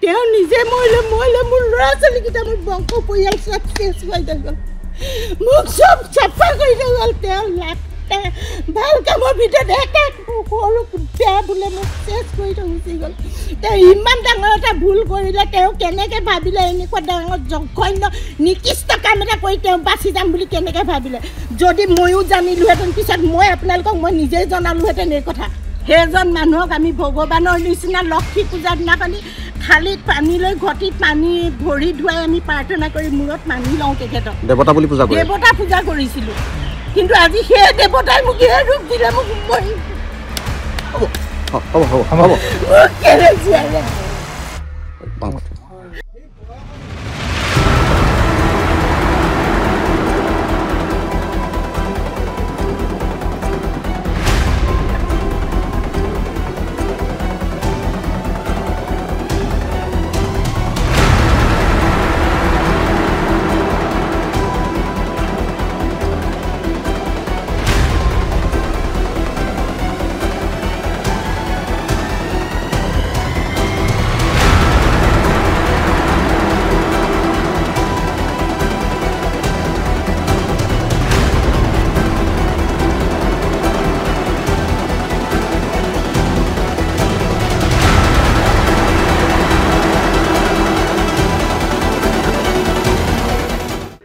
তেওঁ নিজে মৰিলে মোৰ ল'ৰা ছোৱালীকেইটা মোৰ বংশ পৰিয়াল চব চেছ হৈ গ'ল মোক চব চাফা কৰি গ'ল তেওঁ ভাল কামৰ ভিতৰত এটা সৰু বেয়া বোলে মোক চেছ কৰি গুচি গ'ল তেওঁ ইমান ডাঙৰ এটা ভুল কৰিলে তেওঁ কেনেকৈ ভাবিলে এনেকুৱা ডাঙৰ জঘন্য নিকৃষ্ট কাম এটা কৰি তেওঁ বাচি যাম বুলি কেনেকৈ ভাবিলে যদি ময়ো জানিলোহেঁতেন পিছত মই আপোনালোকক মই নিজেই জনালোহেঁতেন এই কথা সেইজন মানুহক আমি ভগৱানৰ নিচিনা লক্ষী পূজাৰ দিনাখনি থালিত পানী লৈ ঘটিত পানী ভৰি ধুৱাই আমি প্ৰাৰ্থনা কৰি মূৰত মানি লওঁ তেখেতক দেৱতা বুলি পূজা কৰে দেৱতা পূজা কৰিছিলোঁ কিন্তু আজি সেই দেৱতাই মোক এই ৰূপ দিলে মোক হ'ব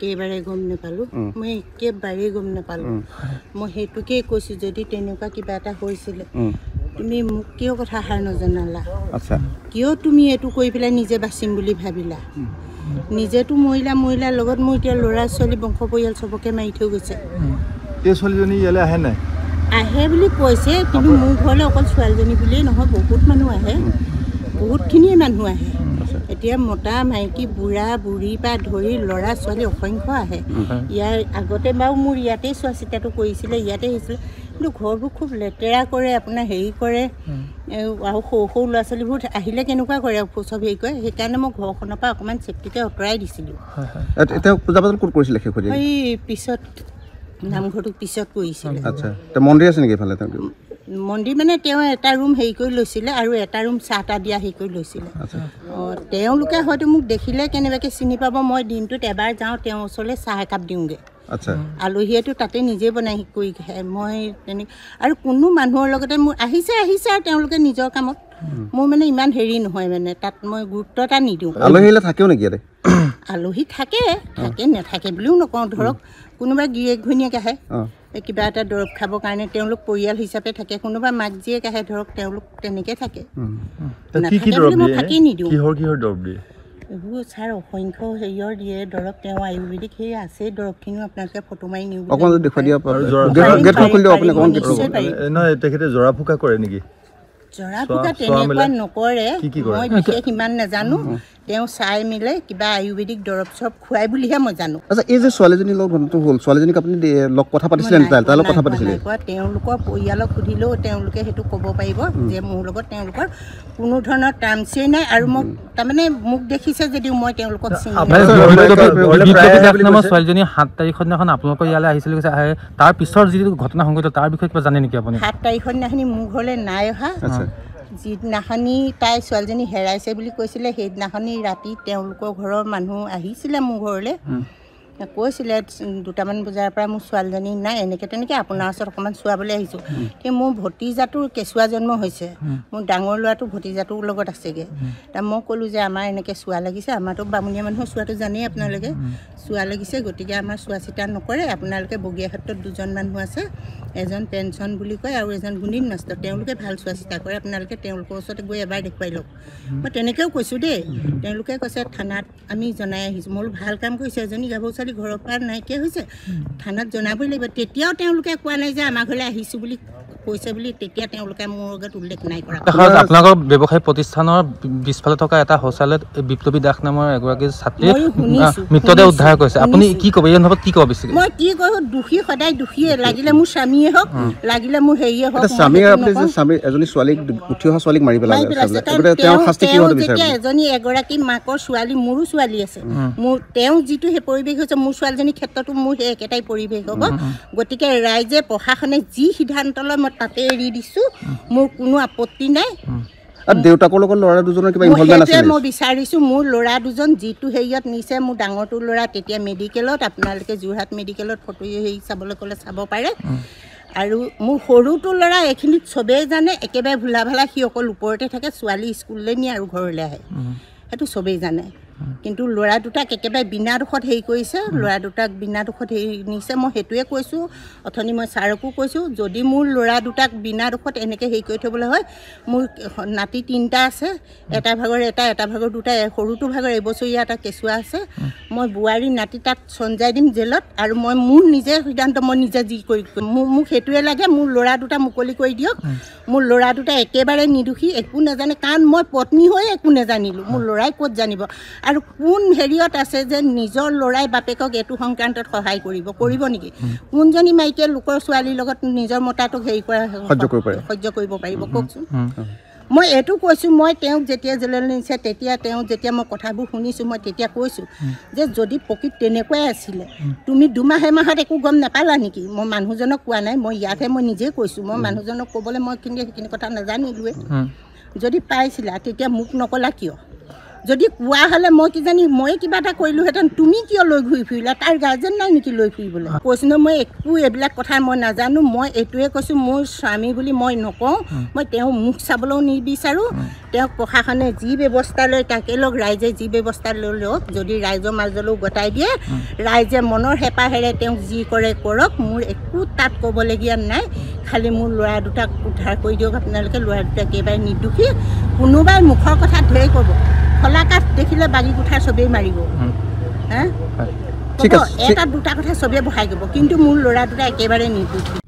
একেবাৰে গম নাপালোঁ মই একেবাৰে গম নাপালোঁ মই সেইটোকেই কৈছোঁ যদি তেনেকুৱা কিবা এটা হৈছিলে তুমি মোক কিয় কথা হাৰ নজনালা কিয় তুমি এইটো কৰি পেলাই নিজে বাচিম বুলি ভাবিলা নিজেতো মৰিলাৰ লগত মোৰ এতিয়া ল'ৰা ছোৱালী বংশ পৰিয়াল চবকে মাৰি থৈ গৈছে এই ছোৱালীজনী ইয়ালৈ আহে নাই আহে বুলি কৈছে কিন্তু মোৰ ঘৰলৈ অকল ছোৱালীজনী বুলিয়েই নহয় বহুত মানুহ আহে বহুতখিনিয়ে মানুহ আহে এতিয়া মতা মাইকী বুঢ়া বুঢ়ীৰ পৰা ধৰি ল'ৰা ছোৱালী অসংখ্য আহে ইয়াৰ আগতে বাৰু মোৰ ইয়াতেই চোৱা চিতাটো কৰিছিলে ইয়াতে আহিছিলে কিন্তু ঘৰবোৰ খুব লেতেৰা কৰে আপোনাৰ হেৰি কৰে আৰু সৰু ল'ৰা ছোৱালীবোৰ আহিলে কেনেকুৱা কৰে চব হেৰি কৰে সেইকাৰণে মই ঘৰখনৰ পৰা অকণমান চেফটিকৈ আঁতৰাই দিছিলোঁ এই পিছত নামঘৰটো পিছত কৰিছিলে মন্দিৰ আছে নেকি এইফালে মন্দিৰ মানে তেওঁ এটা ৰুম হেৰি কৰি লৈছিলে আৰু এটা ৰুম চাহ তাহ দিয়া হেৰি কৰি লৈছিলে তেওঁলোকে হয়তো মোক দেখিলে কেনেবাকৈ চিনি পাব মই দিনটোত এবাৰ যাওঁ তেওঁৰ ওচৰলৈ চাহ একাপ দিওঁগৈ আলহীয়েতো তাতে নিজে বনাই কৰি খায় মই তেনে আৰু কোনো মানুহৰ লগতে মোৰ আহিছে আৰু তেওঁলোকে নিজৰ কামত মোৰ মানে ইমান হেৰি নহয় মানে তাত মই গুৰুত্ব এটা নিদিওঁ আলহী থাকে নাথাকে বুলিও নকওঁ ধৰক কোনোবা গিৰিয়েক ঘৈণীয়েক আহে কিবা এটা দৰৱ খাবৰ কাৰণে তেওঁলোক পৰিয়াল হিচাপে থাকে কোনোবা মাক জীয়েক আহে ধৰক তেওঁলোক তেনেকৈ থাকে মই থাকি নিদিওঁ এইবোৰ ছাৰ অসংখ্য হেৰিয়ৰ দিয়ে দৰৱ তেওঁ আয়ুৰ্বেদিক সেই আছে দৰৱখিনিও আপোনালোকে ফটো মাৰি নিব জৰা ফুকা কৰে নেকি জৰা ফুকা তেনেকুৱা নকৰে মই বিশেষ ইমান নাজানো তেওঁ চাই মিলে কিবা আয়ুৰ্বেদিক দৰৱ চব খুৱাই বুলিহে মই জানো এই যে ছোৱালীজনীৰ লগত ঘটনাটো হ'ল ছোৱালীজনীক আপুনি লগ কথা পাতিছিলে তাৰ লগত কথা পাতিছিলে তেওঁলোকৰ পৰিয়ালক সুধিলেও তেওঁলোকে সেইটো ক'ব পাৰিব যে মোৰ লগত তেওঁলোকৰ কোনো ধৰণৰ টাৰ্মছেই নাই আৰু মোক তাৰমানে মোক দেখিছে যদিও মই তেওঁলোকক চিনি ছোৱালীজনী 7 তাৰিখৰ দিনাখন আপোনালোকৰ ইয়ালৈ আহিছিলে তাৰ পিছৰ যিটো ঘটনা সংঘটিত তাৰ বিষয়ে কিবা জানে নেকি আপুনি 7 তাৰিখৰ দিনাখনি মোৰ ঘৰলৈ নাই অহা যিদিনাখনি তাই ছোৱালীজনী হেৰাইছে বুলি কৈছিলে সেইদিনাখনি ৰাতি তেওঁলোকৰ ঘৰৰ মানুহ আহিছিলে মোৰ ঘৰলৈ কৈছিলে 2টামান বজাৰ পৰা মোৰ ছোৱালীজনী নাই এনেকৈ তেনেকৈ আপোনাৰ ওচৰত অকণমান চোৱাবলৈ আহিছোঁ কিন্তু মোৰ ভতিজাটোৰ কেঁচুৱা জন্ম হৈছে মোৰ ডাঙৰ ল'ৰাটো ভতিজাটোৰ লগত আছেগৈ মই ক'লোঁ যে আমাৰ এনেকৈ চোৱা লাগিছে আমাৰতো বামুণীয়া মানুহৰ চোৱাটো জানেই আপোনালোকে চোৱা লাগিছে গতিকে আমাৰ চোৱা চিতা নকৰে আপোনালোকে বগীয়াহাটত 2জন মানুহ আছে এজন পেঞ্চন বুলি কয় আৰু এজন গুণিত নষ্ট তেওঁলোকে ভাল চোৱা চিতা কৰে আপোনালোকে তেওঁলোকৰ ওচৰতে গৈ এবাৰ দেখুৱাই লওক মই তেনেকৈও কৈছোঁ দেই তেওঁলোকে কৈছে থানাত আমি জনাই আহিছোঁ মই ভাল কাম কৰিছে এজনী গাভৰু ছোৱালী ঘৰৰ পৰা নাইকিয়া হৈছে থানাত জনাবই লাগিব তেতিয়াও তেওঁলোকে কোৱা নাই যে আমাৰ ঘৰলৈ আহিছোঁ বুলি কৈছে বুলি তেতিয়া তেওঁলোকে মোৰ আগত উল্লেখ নাই কৰা আপোনালোকৰ ব্যৱসায়িক প্ৰতিষ্ঠানৰ পিছফালে থকা এটা শৌচালয়ত বিপ্লৱী দাস নামৰ এগৰাকী ছাত্ৰীয়ে মৃতদেহ উদ্ধাৰ কৰিছে আপুনি কি ক'ব এই অনুভৱত কি ক'ব বিচাৰে মই কি কওঁ দোষী সদায় দোষীয়ে লাগিলে মোৰ স্বামীয়ে হওক লাগিলে মোৰ হেৰিয়ে হওক এজনী ছোৱালীক উঠি অহা ছোৱালীক মাৰি পেলালে যেতিয়া এজনী এগৰাকী মাকৰ ছোৱালী মোৰো ছোৱালী আছে মোৰ তেওঁ যিটো সেই পৰিৱেশ হৈছে মোৰ ছোৱালীজনীৰ ক্ষেত্ৰতো মোৰ সেই একেটাই পৰিৱেশ হ'ব গতিকে ৰাইজে প্ৰশাসনে যি সিদ্ধান্ত লয় মই তাতে এৰি দিছোঁ মোৰ কোনো আপত্তি নাই আৰু দেউতাকৰ লগত ল'ৰা দুজনৰ কিবা মোৰ ইনভলভমেণ্ট সেইটোৱে আছিল মই বিচাৰিছোঁ মোৰ ল'ৰা দুজন যিটো হেৰিয়ত নিছে মোৰ ডাঙৰটো ল'ৰা তেতিয়া মেডিকেলত আপোনালোকে যোৰহাট মেডিকেলত ফটো হেৰি চাবলৈ ক'লে চাব পাৰে আৰু মোৰ সৰুটো ল'ৰা এইখিনিত চবেই জানে একেবাৰে ভোলা ভালা সি অকল ওপৰতে থাকে ছোৱালী স্কুললৈ নিয়ে আৰু ঘৰলৈ আহে সেইটো চবেই জানে কিন্তু ল'ৰা দুটাক একেবাৰে বিনা দোষত হেৰি কৰিছে ল'ৰা দুটাক বিনা দোষত হেৰি নিছে মই সেইটোৱে কৈছোঁ অথনি মই ছাৰকো কৈছোঁ যদি মোৰ ল'ৰা দুটাক বিনা দোষত এনেকৈ হেৰি কৰি থ'বলৈ হয় মোৰ নাতি 3টা আছে এটা ভাগৰ এটা ভাগৰ 2টা সৰুটো ভাগৰ এবছৰীয়া এটা কেঁচুৱা আছে মই বোৱাৰী নাতি তাত চঞ্জাই দিম জেলত আৰু মই মোৰ নিজে সিদ্ধান্ত মই নিজে যি কৰি মোক সেইটোৱে লাগে মোৰ ল'ৰা দুটা মুকলি কৰি দিয়ক মোৰ ল'ৰা দুটা একেবাৰে নিৰ্দোষী একো নাজানে কাৰণ মই পত্নী হৈ একো নাজানিলোঁ মোৰ ল'ৰাই ক'ত জানিব আৰু কোন হেৰিয়ত আছে যে নিজৰ ল'ৰাই বাপেকক এইটো সংক্ৰান্তত সহায় কৰিব নেকি কোনজনী মাইকীয়ে লোকৰ ছোৱালীৰ লগত নিজৰ মতাটোক হেৰি কৰা সহ্য কৰিব পাৰিব কওকচোন মই এইটো কৈছোঁ মই তেওঁক যেতিয়া জেললৈ নিছে তেতিয়া তেওঁ যেতিয়া মই কথাবোৰ শুনিছোঁ মই তেতিয়া কৈছোঁ যে যদি প্ৰকৃত তেনেকুৱাই আছিলে তুমি 2 মাহ এমাহত একো গম নাপালা নেকি মই মানুহজনক কোৱা নাই মই ইয়াতহে মই নিজেই কৈছোঁ মই মানুহজনক ক'বলৈ মই সেইখিনি কথা নাজানিলোৱে যদি পাইছিলা তেতিয়া মোক নকলা কিয় যদি কোৱা হ'লে মই কিজানি মই কিবা এটা কৰিলোঁহেঁতেন তুমি কিয় লৈ ঘূৰি ফুৰিলা তাৰ গাৰ্জেন নাই নেকি লৈ ফুৰিবলৈ কৈছোঁ ন মই একো এইবিলাক কথা মই নাজানো মই এইটোৱে কৈছোঁ মোৰ স্বামী বুলি মই নকওঁ মই তেওঁ মুখ চাবলৈও নিবিচাৰোঁ তেওঁক প্ৰশাসনে যি ব্যৱস্থা লয় তাকে লওক ৰাইজে যি ব্যৱস্থা লৈ লওক যদি ৰাইজৰ মাজলৈও গতাই দিয়ে ৰাইজে মনৰ হেঁপাহেৰে তেওঁক যি কৰে কৰক মোৰ একো তাত ক'বলগীয়া নাই খালি মোৰ ল'ৰা দুটাক উদ্ধাৰ কৰি দিয়ক আপোনালোকে ল'ৰা দুটা একেবাৰে নিৰ্দোষী কোনোবাই মুখৰ কথা ঢেৰ ক'ব খোলাকাঠ দেখিলে বাগি কুঠাৰ চবেই মাৰিব হা এটা 2টা কথা চবেই বহাই ক'ব কিন্তু মোৰ ল'ৰা দুটা একেবাৰে নিৰ্দোষী